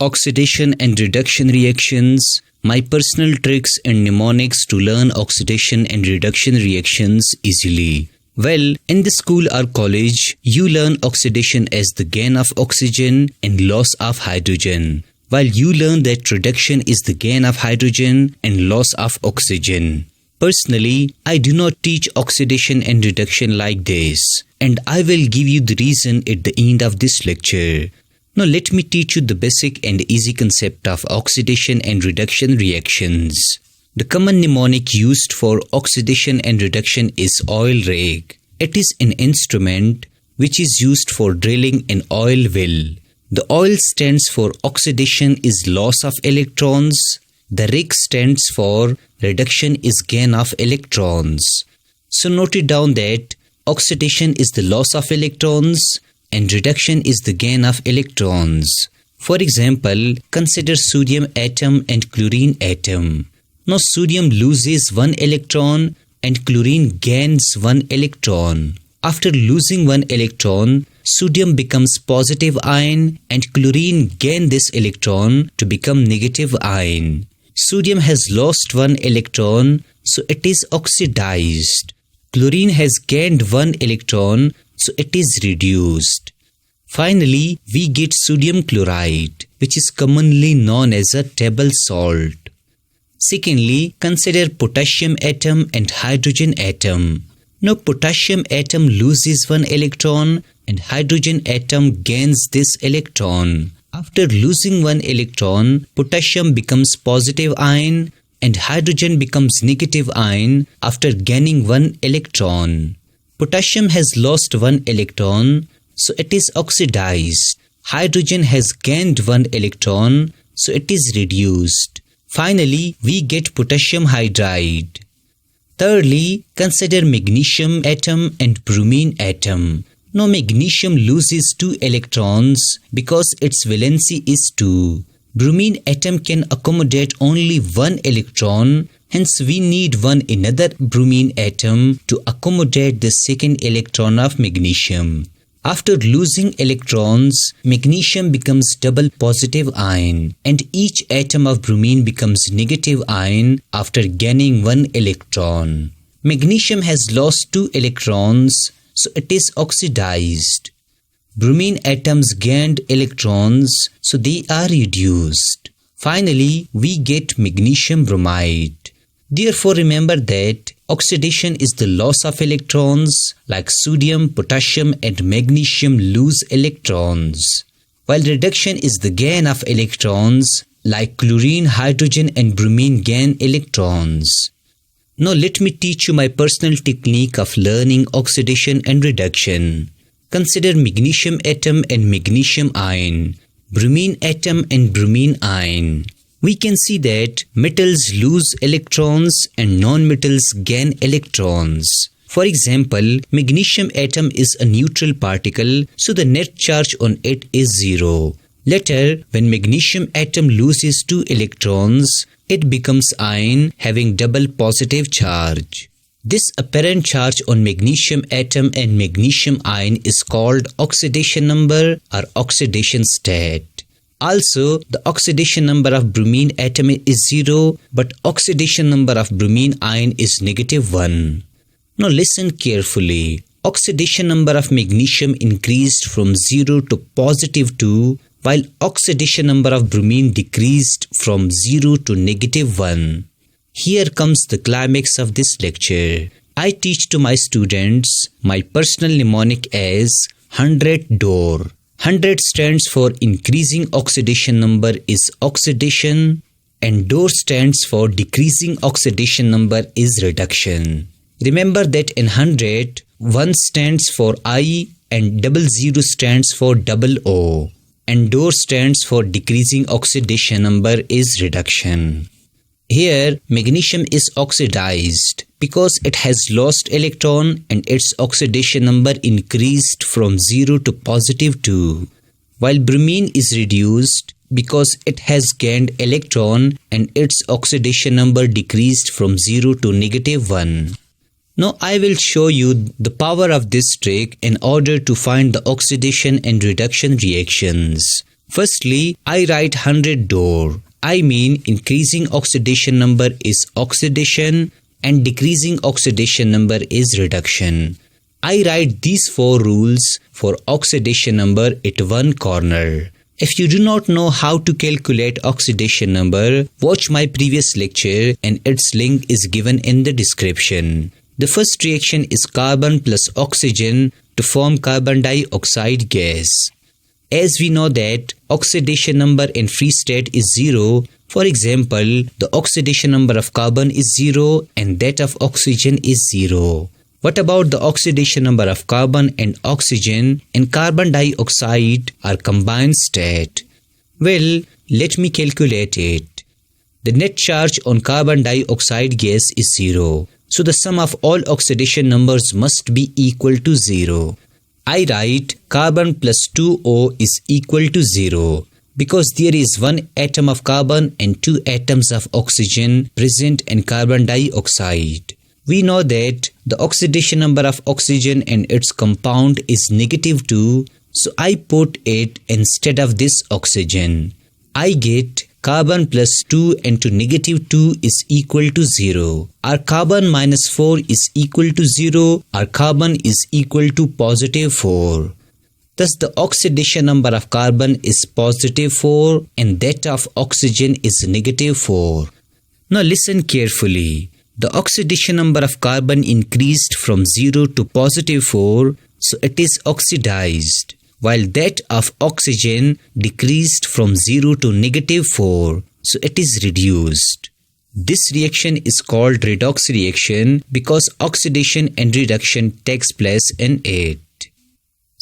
Oxidation and reduction reactions, my personal tricks and mnemonics to learn oxidation and reduction reactions easily. Well, in the school or college, you learn oxidation as the gain of oxygen and loss of hydrogen, while you learn that reduction is the gain of hydrogen and loss of oxygen. Personally, I do not teach oxidation and reduction like this, and I will give you the reason at the end of this lecture. Now let me teach you the basic and easy concept of oxidation and reduction reactions. The common mnemonic used for oxidation and reduction is oil rig. It is an instrument which is used for drilling an oil well. The oil stands for oxidation is loss of electrons. The rig stands for reduction is gain of electrons. So note it down that oxidation is the loss of electrons and reduction is the gain of electrons. For example, consider sodium atom and chlorine atom. Now sodium loses one electron and chlorine gains one electron. After losing one electron, sodium becomes positive ion and chlorine gain this electron to become negative ion. Sodium has lost one electron, so it is oxidized. Chlorine has gained one electron, so it is reduced. Finally, we get sodium chloride, which is commonly known as a table salt. Secondly, consider potassium atom and hydrogen atom. Now potassium atom loses one electron and hydrogen atom gains this electron. After losing one electron, potassium becomes positive ion and hydrogen becomes negative ion after gaining one electron. Potassium has lost one electron, so it is oxidized. Hydrogen has gained one electron, so it is reduced. Finally, we get potassium hydride. Thirdly, consider magnesium atom and bromine atom. Now magnesium loses 2 electrons because its valency is 2. Bromine atom can accommodate only 1 electron, hence we need one another bromine atom to accommodate the second electron of magnesium. After losing electrons, magnesium becomes double positive ion and each atom of bromine becomes negative ion after gaining 1 electron. Magnesium has lost 2 electrons, so it is oxidized. Bromine atoms gained electrons, so they are reduced. Finally, we get magnesium bromide. Therefore, remember that oxidation is the loss of electrons, like sodium, potassium and magnesium lose electrons, while reduction is the gain of electrons, like chlorine, hydrogen and bromine gain electrons. Now let me teach you my personal technique of learning oxidation and reduction. Consider magnesium atom and magnesium ion, bromine atom and bromine ion. We can see that metals lose electrons and non-metals gain electrons. For example, magnesium atom is a neutral particle, so the net charge on it is 0. Later, when magnesium atom loses 2 electrons, it becomes ion having double positive charge. This apparent charge on magnesium atom and magnesium ion is called oxidation number or oxidation state. Also, the oxidation number of bromine atom is 0, but oxidation number of bromine ion is -1. Now listen carefully. Oxidation number of magnesium increased from 0 to +2, while oxidation number of bromine decreased from 0 to -1. Here comes the climax of this lecture. I teach to my students my personal mnemonic as 100 DOOR. 100 stands for increasing oxidation number is oxidation and DOOR stands for decreasing oxidation number is reduction. Remember that in 100, 1 stands for I and 00 stands for O. And DOOR stands for decreasing oxidation number is reduction. Here, magnesium is oxidized because it has lost electron and its oxidation number increased from 0 to +2, while bromine is reduced because it has gained electron and its oxidation number decreased from 0 to -1. Now I will show you the power of this trick in order to find the oxidation and reduction reactions. Firstly, I write 100 door. I mean increasing oxidation number is oxidation and decreasing oxidation number is reduction. I write these 4 rules for oxidation number at one corner. If you do not know how to calculate oxidation number, watch my previous lecture and its link is given in the description. The first reaction is carbon plus oxygen to form carbon dioxide gas. As we know that oxidation number in free state is 0, for example, the oxidation number of carbon is 0 and that of oxygen is 0. What about the oxidation number of carbon and oxygen and carbon dioxide are combined state? Well, let me calculate it. The net charge on carbon dioxide gas is 0. So the sum of all oxidation numbers must be equal to 0. I write carbon plus 2O is equal to 0 because there is one atom of carbon and 2 atoms of oxygen present in carbon dioxide. We know that the oxidation number of oxygen and its compound is -2, so I put it instead of this oxygen. I get carbon plus 2 into -2 is equal to 0. Our carbon minus 4 is equal to 0. Our carbon is equal to +4. Thus the oxidation number of carbon is +4 and that of oxygen is -4. Now listen carefully. The oxidation number of carbon increased from 0 to +4, so it is oxidized, while that of oxygen decreased from 0 to -4, so it is reduced. This reaction is called redox reaction because oxidation and reduction takes place in it.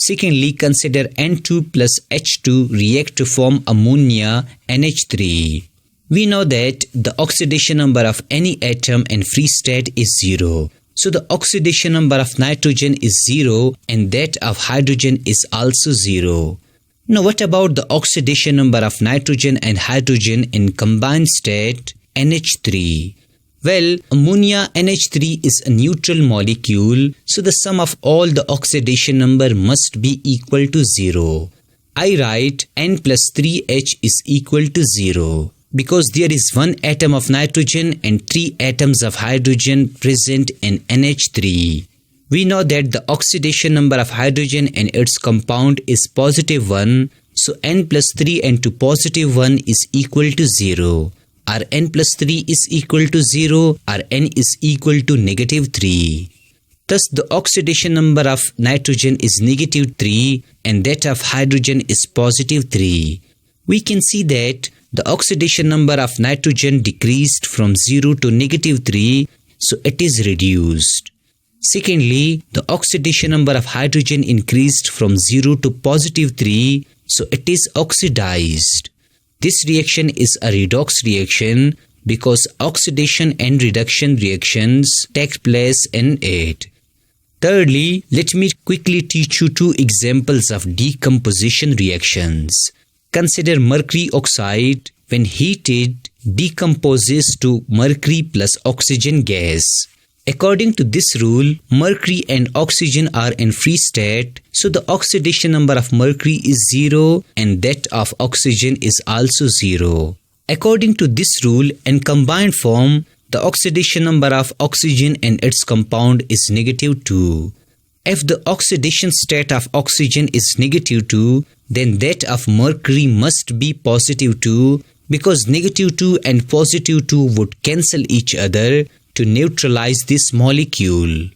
Secondly, consider N2 plus H2 react to form ammonia NH3. We know that the oxidation number of any atom in free state is 0. So the oxidation number of nitrogen is 0 and that of hydrogen is also 0. Now what about the oxidation number of nitrogen and hydrogen in combined state NH3? Well, ammonia NH3 is a neutral molecule, so the sum of all the oxidation number must be equal to 0. I write N plus 3H is equal to 0. Because there is one atom of nitrogen and 3 atoms of hydrogen present in NH3. We know that the oxidation number of hydrogen and its compound is +1, so N plus 3 into +1 is equal to 0. Our N plus 3 is equal to 0, our N is equal to -3. Thus the oxidation number of nitrogen is -3 and that of hydrogen is +3. We can see that the oxidation number of nitrogen decreased from 0 to -3, so it is reduced. Secondly, the oxidation number of hydrogen increased from 0 to +3, so it is oxidized. This reaction is a redox reaction because oxidation and reduction reactions take place in it. Thirdly, let me quickly teach you 2 examples of decomposition reactions. Consider mercury oxide when heated decomposes to mercury plus oxygen gas. According to this rule, mercury and oxygen are in free state, so the oxidation number of mercury is 0 and that of oxygen is also 0. According to this rule, in combined form, the oxidation number of oxygen and its compound is -2. If the oxidation state of oxygen is -2, then that of mercury must be +2 because -2 and +2 would cancel each other to neutralize this molecule.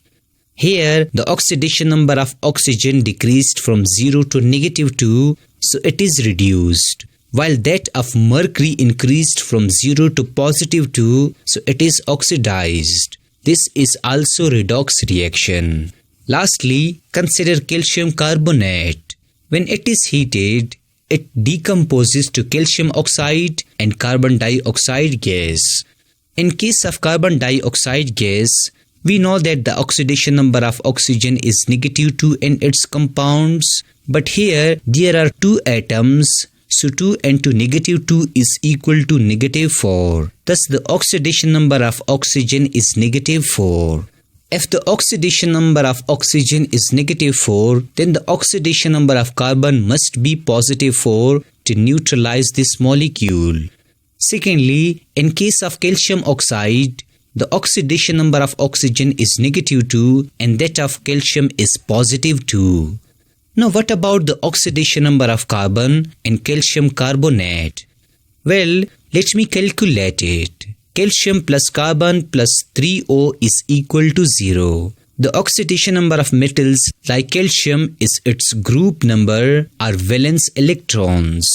Here, the oxidation number of oxygen decreased from 0 to -2, so it is reduced, while that of mercury increased from 0 to +2, so it is oxidized. This is also redox reaction. Lastly, consider calcium carbonate. When it is heated, it decomposes to calcium oxide and carbon dioxide gas. In case of carbon dioxide gas, we know that the oxidation number of oxygen is -2 in its compounds, but here there are 2 atoms, so 2 into -2 is equal to -4. Thus the oxidation number of oxygen is -4. If the oxidation number of oxygen is -4, then the oxidation number of carbon must be +4 to neutralize this molecule. Secondly, in case of calcium oxide, the oxidation number of oxygen is -2 and that of calcium is +2. Now what about the oxidation number of carbon in calcium carbonate? Well, let me calculate it. Calcium plus carbon plus 3O is equal to 0. The oxidation number of metals like calcium is its group number or valence electrons.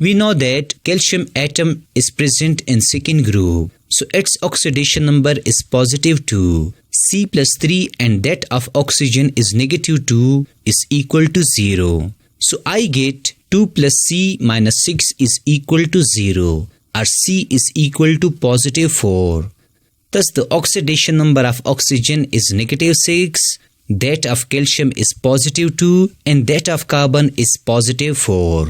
We know that calcium atom is present in second group, so its oxidation number is +2. C plus 3 and that of oxygen is -2 is equal to 0. So I get 2 plus C minus 6 is equal to 0, or C is equal to +4. Thus the oxidation number of oxygen is -6, that of calcium is +2 and that of carbon is +4.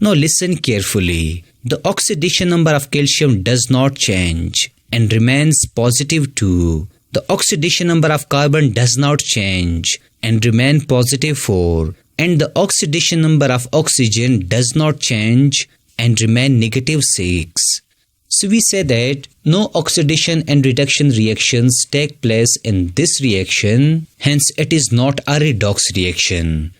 Now listen carefully. The oxidation number of calcium does not change and remains +2. The oxidation number of carbon does not change and remain +4. And the oxidation number of oxygen does not change and remain -6. So we say that no oxidation and reduction reactions take place in this reaction, hence it is not a redox reaction.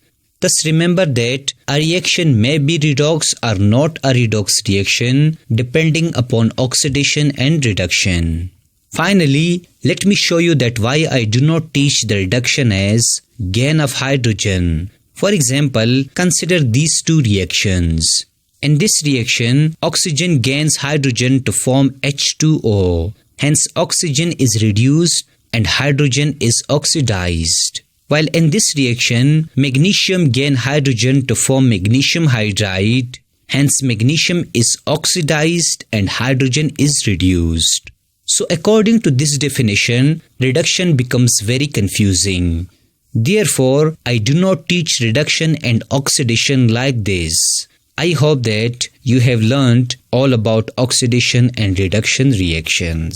Thus remember that a reaction may be redox or not a redox reaction depending upon oxidation and reduction. Finally, let me show you that why I do not teach the reduction as gain of hydrogen. For example, consider these two reactions. In this reaction, oxygen gains hydrogen to form H2O. Hence, oxygen is reduced and hydrogen is oxidized. While in this reaction, magnesium gains hydrogen to form magnesium hydride. Hence, magnesium is oxidized and hydrogen is reduced. So, according to this definition, reduction becomes very confusing. Therefore, I do not teach reduction and oxidation like this. I hope that you have learned all about oxidation and reduction reactions.